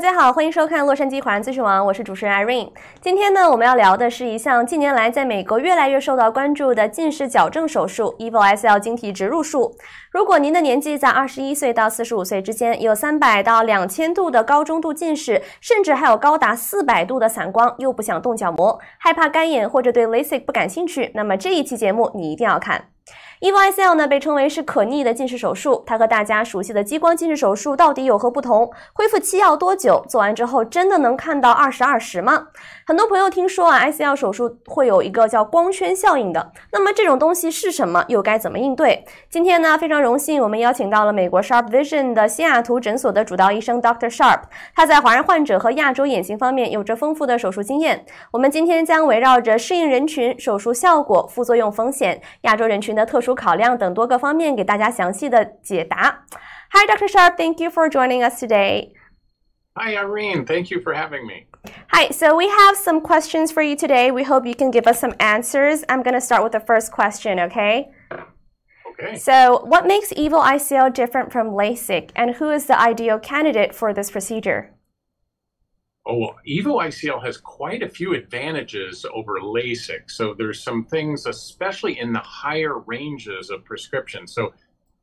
家好，欢迎收看洛杉矶华人资讯网，我是主持人 Irene。今天呢，我们要聊的是一项近年来在美国越来越受到关注的近视矫正手术 ICL 晶体植入术。如果您的年纪在21岁到45岁之间，有300到2000度的高中度近视，甚至还有高达400度的散光，又不想动角膜，害怕干眼或者对 LASIK 不感兴趣，那么这一期节目你一定要看。ICL 呢被称为是可逆的近视手术，它和大家熟悉的激光近视手术到底有何不同？恢复期要多久？做完之后真的能看到20/20吗？很多朋友听说ICL 手术会有一个叫光圈效应的，那么这种东西是什么？又该怎么应对？今天呢，非常荣幸我们邀请到了美国 Sharpe Vision 的西雅图诊所的主刀医生 Dr. Sharpe， 他在华人患者和亚洲眼型方面有着丰富的手术经验。我们今天将围绕着适应人群、手术效果、副作用风险、亚洲人群的特殊考量等多个方面给大家详细的解答。Hi, Dr. Sharpe. Thank you for joining us today. Hi, Irene. Thank you for having me. Hi. So we have some questions for you today. We hope you can give us some answers. I'm going to start with the first question, okay? Okay. So what makes EVO ICL different from LASIK, and who is the ideal candidate for this procedure? Oh, well, EVO ICL has quite a few advantages over LASIK. So there's some things, especially in the higher ranges of prescription. So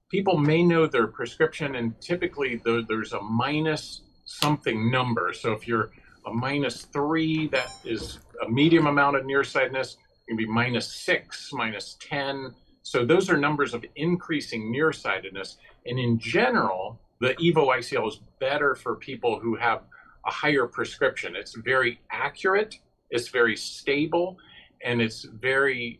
people may know their prescription, and typically there's a minus something number. So if you're a -3, that is a medium amount of nearsightedness. It can be -6, -10. So those are numbers of increasing nearsightedness. And in general, the EVO ICL is better for people who have a higher prescription. It's very accurate, it's very stable, and it's very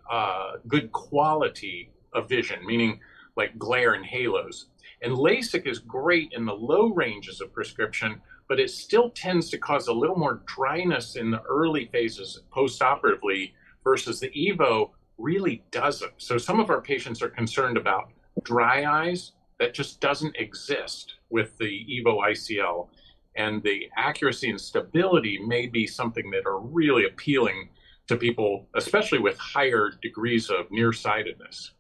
good quality of vision, meaning like glare and halos. And LASIK is great in the low ranges of prescription, but it still tends to cause a little more dryness in the early phases post-operatively versus the EVO really doesn't. So some of our patients are concerned about dry eyes. That just doesn't exist with the EVO ICL. And the accuracy and stability may be something that are really appealing to people, especially with higher degrees of nearsightedness.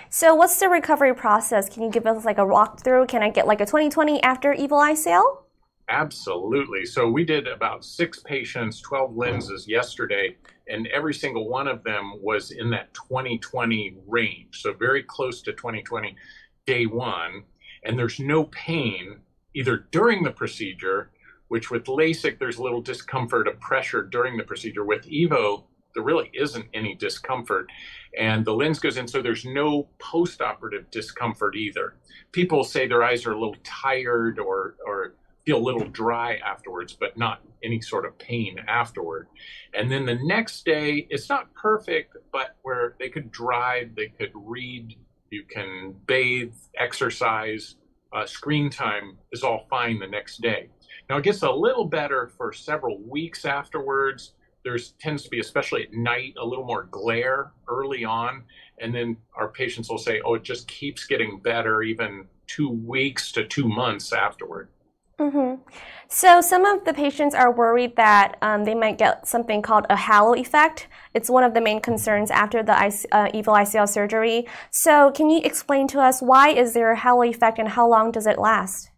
So what's the recovery process? Can you give us like a walkthrough? Can I get like a 20/20 after EVO ICL? Absolutely. So we did about 6 patients, 12 lenses yesterday, and every single one of them was in that 20/20 range. So very close to 20/20 day 1. And there's no pain either during the procedure, which with LASIK, there's a little discomfort of pressure during the procedure. With EVO, there really isn't any discomfort. And the lens goes in, so there's no post-operative discomfort either. People say their eyes are a little tired or feel a little dry afterwards, but not any sort of pain afterward. And then the next day, it's not perfect, but where they could drive, they could read, you can bathe, exercise, screen time is all fine the next day. Now it gets a little better for several weeks afterwards. There's tends to be, especially at night, a little more glare early on. And then our patients will say, oh, it just keeps getting better even 2 weeks to 2 months afterward. So some of the patients are worried that they might get something called a halo effect. It's one of the main concerns after the EVO ICL surgery. So can you explain to us why is there a halo effect and how long does it last?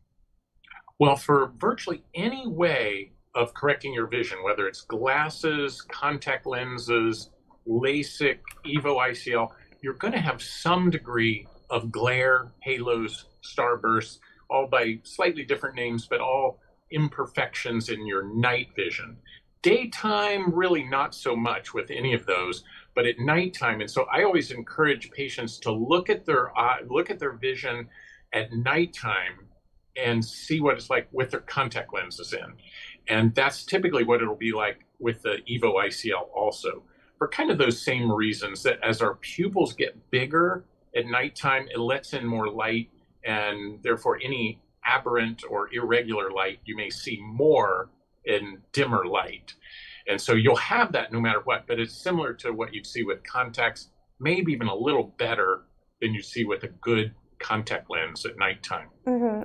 Well, for virtually any way of correcting your vision, whether it's glasses, contact lenses, LASIK, EVO ICL, you're going to have some degree of glare, halos, starbursts, all by slightly different names, but all imperfections in your night vision. Daytime, really not so much with any of those, but at nighttime. And so I always encourage patients to look at their vision at nighttime and see what it's like with their contact lenses in. And that's typically what it'll be like with the EVO ICL also, for kind of those same reasons, that as our pupils get bigger at nighttime, it lets in more light, and therefore any aberrant or irregular light you may see more in dimmer light. And so you'll have that no matter what, but it's similar to what you'd see with contacts, maybe even a little better than you see with a good contact lens at nighttime.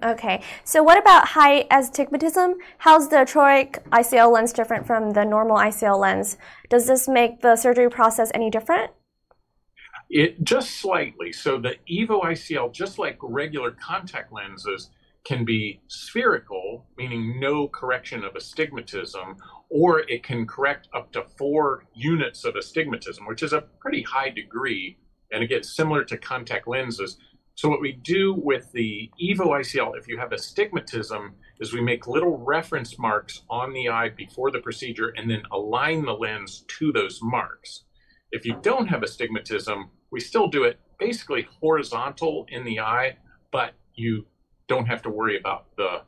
Okay, so what about high astigmatism? How's the toric ICL lens different from the normal ICL lens? Does this make the surgery process any different? It just slightly. So the EVO ICL, just like regular contact lenses, can be spherical, meaning no correction of astigmatism, or it can correct up to 4 units of astigmatism, which is a pretty high degree, and again, similar to contact lenses. So what we do with the EVO ICL, if you have astigmatism, is we make little reference marks on the eye before the procedure and then align the lens to those marks. If you don't have astigmatism, we still do it basically horizontal in the eye, but you don't have to worry about the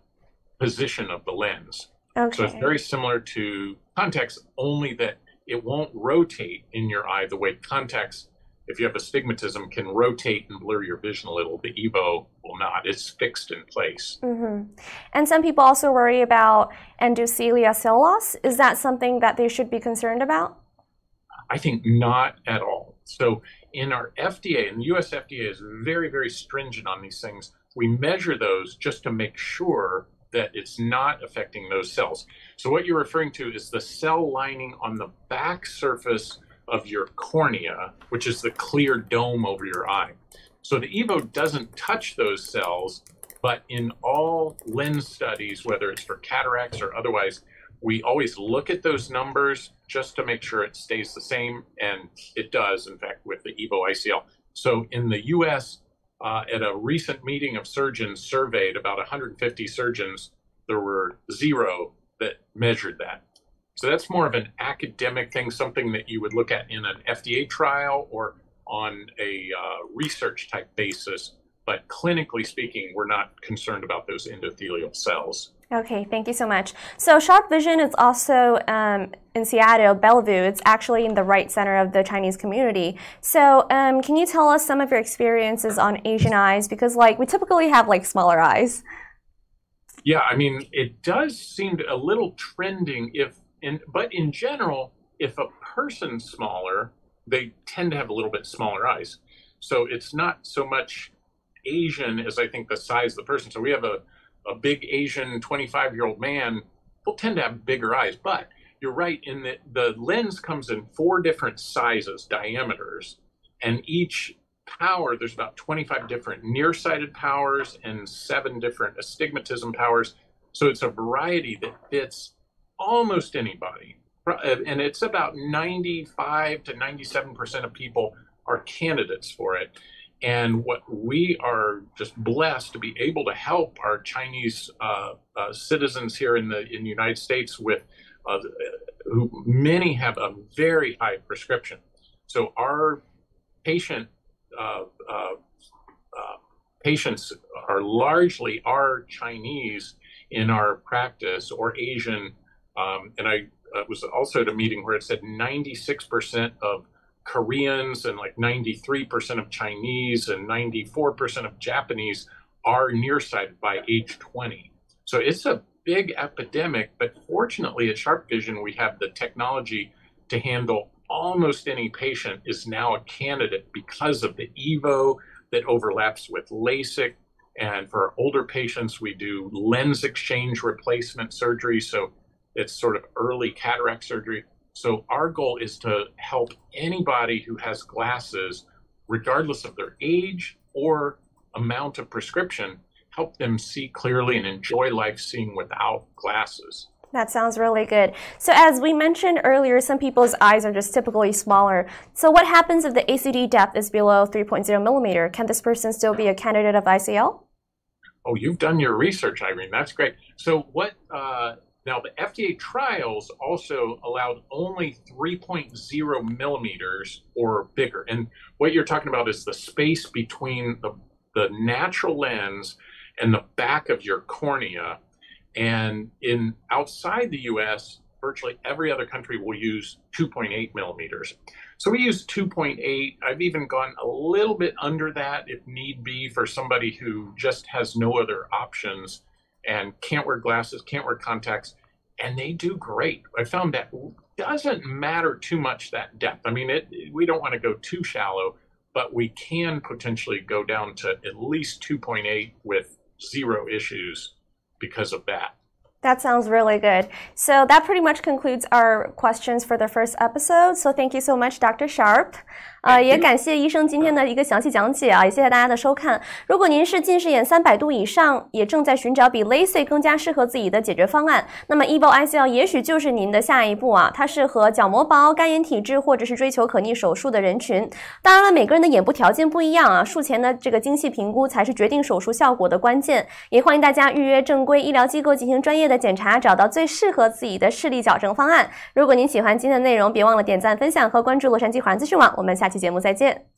position of the lens. Okay. So it's very similar to contacts, only that it won't rotate in your eye the way contacts, if you have astigmatism, can rotate and blur your vision a little. The EVO will not. It's fixed in place. And some people also worry about endothelial cell loss. Is that something that they should be concerned about? I think not at all. So in our FDA, and the US FDA is very, very stringent on these things, we measure those just to make sure that it's not affecting those cells. So what you're referring to is the cell lining on the back surface of your cornea, which is the clear dome over your eye. So the EVO doesn't touch those cells, but in all lens studies, whether it's for cataracts or otherwise, we always look at those numbers just to make sure it stays the same, and it does, in fact, with the EVO ICL. So in the US, at a recent meeting of surgeons surveyed about 150 surgeons, there were 0 that measured that. So that's more of an academic thing, something that you would look at in an FDA trial or on a research type basis. But clinically speaking, we're not concerned about those endothelial cells. Okay, thank you so much. So Sharpe Vision is also in Seattle, Bellevue. It's actually in the right center of the Chinese community. So can you tell us some of your experiences on Asian eyes? Because we typically have smaller eyes. Yeah, I mean, it does seem a little trending but in general, if a person's smaller, they tend to have a little bit smaller eyes. So it's not so much Asian as I think the size of the person. So we have a big Asian 25-year-old man will tend to have bigger eyes. But you're right in that the lens comes in 4 different sizes, diameters, and each power, there's about 25 different nearsighted powers and 7 different astigmatism powers. So it's a variety that fits almost anybody. And it's about 95 to 97% of people are candidates for it. And what we are just blessed to be able to help our Chinese citizens here in the United States with, who many have a very high prescription. So our patients are largely Chinese in our practice or Asian. And I was also at a meeting where it said 96% of Koreans and 93% of Chinese and 94% of Japanese are nearsighted by age 20. So it's a big epidemic, but fortunately at Sharpe Vision, we have the technology to handle almost any patient is now a candidate because of the EVO that overlaps with LASIK. And for our older patients, we do lens exchange replacement surgery. So it's sort of early cataract surgery. So our goal is to help anybody who has glasses, regardless of their age or amount of prescription, help them see clearly and enjoy life seeing without glasses. That sounds really good. So as we mentioned earlier, some people's eyes are just typically smaller. So what happens if the ACD depth is below 3.0 millimeter? Can this person still be a candidate of ICL? Oh, you've done your research, Irene. That's great. So now the FDA trials also allowed only 3.0 millimeters or bigger. And what you're talking about is the space between the natural lens and the back of your cornea. And outside the US, virtually every other country will use 2.8 millimeters. So we use 2.8. I've even gone a little bit under that if need be for somebody who just has no other options and can't wear glasses, can't wear contacts, and they do great. I found that doesn't matter too much, that depth. I mean, we don't want to go too shallow, but we can potentially go down to at least 2.8 with 0 issues because of that. That sounds really good. So that pretty much concludes our questions for the first episode. So thank you so much, Dr. Sharpe. 也感谢医生今天的一个详细讲解啊，也谢谢大家的收看。如果您是近视眼300度以上，也正在寻找比 LASIK 更加适合自己的解决方案，那么 EVO ICL 也许就是您的下一步啊。它适合角膜薄、干眼体质或者是追求可逆手术的人群。当然了，每个人的眼部条件不一样啊，术前的这个精细评估才是决定手术效果的关键。也欢迎大家预约正规医疗机构进行专业的检查，找到最适合自己的视力矫正方案。如果您喜欢今天的内容，别忘了点赞、分享和关注洛杉矶华人资讯网。我们下期节目再见。